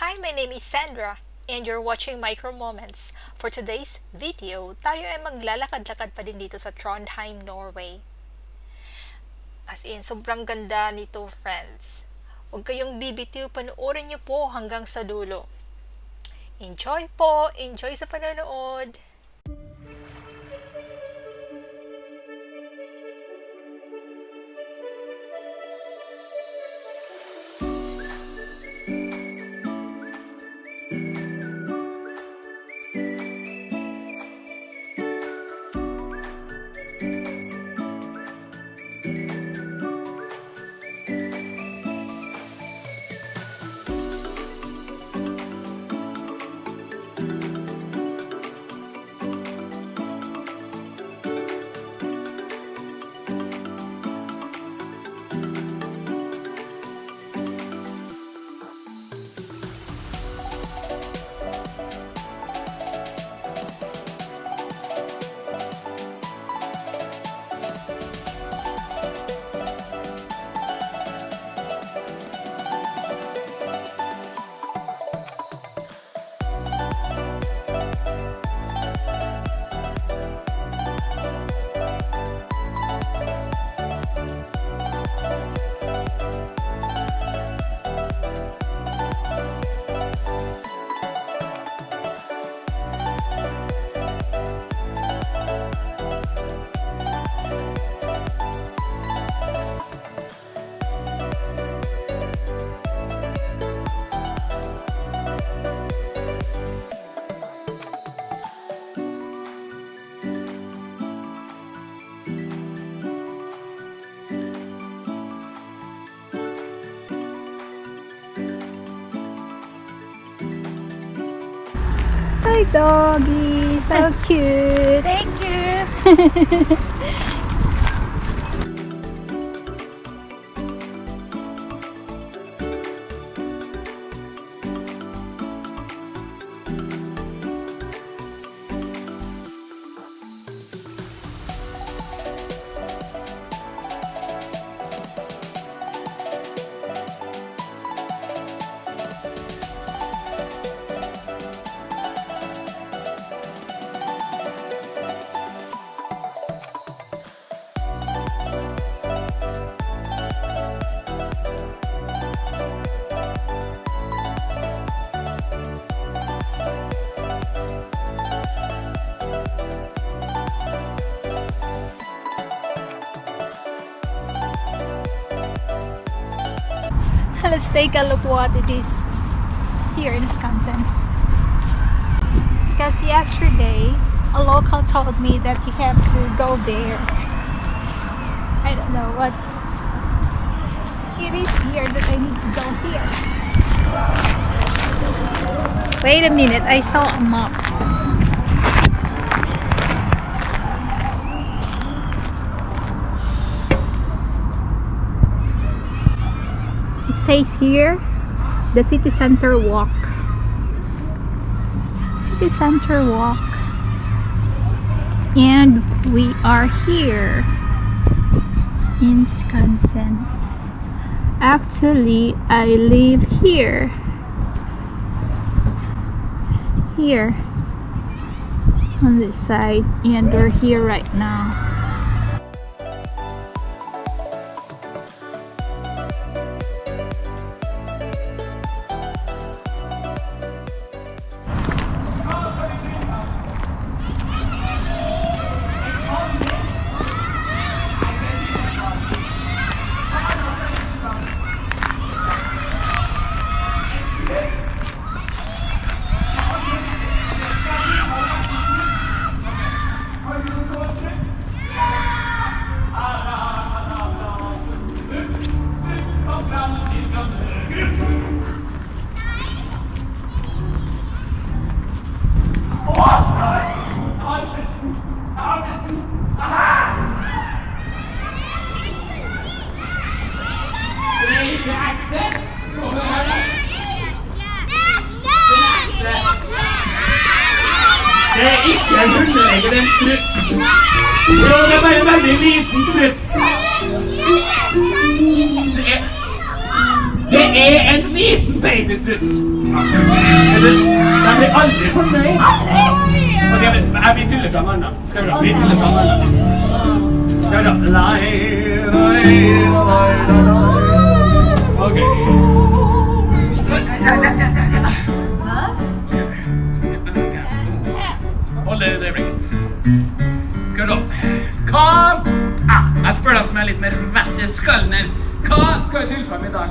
Hi, my name is Sandra and you're watching Micro Moments. For today's video, tayo ay maglalakad-lakad pa din dito sa Trondheim, Norway. As in, sobrang ganda nito, friends. Huwag kayong bibitiw, panoorin niyo po hanggang sa dulo. Enjoy po! Enjoy sa panonood! Hi doggy, so cute. Thank you! Let's take a look what it is here in Wisconsin. Because yesterday, a local told me that you have to go there. I don't know what it is here that I need to go here. Wait a minute, I saw a map. It says here, the city center walk. City center walk. And we are here in Wisconsin. Actually, I live here. Here. On this side. And we're here right now. Det er ikke en hunderegel, det er en struts. Jo, det er bare en veldig liten struts. Det er en liten babystruts! Den blir aldri fornøyd. Ok, men vi tuller fra en annen. Skal vi da? Vi tuller fra en annen. Skal vi da? Ok. Hold det øyeblikket. Skal vi da? Hva? Jeg spør deg som er litt mer vett i skallen her. Hva skal vi tulle frem i dag?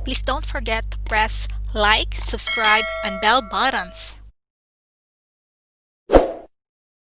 Please don't forget to press like, subscribe, and bell buttons.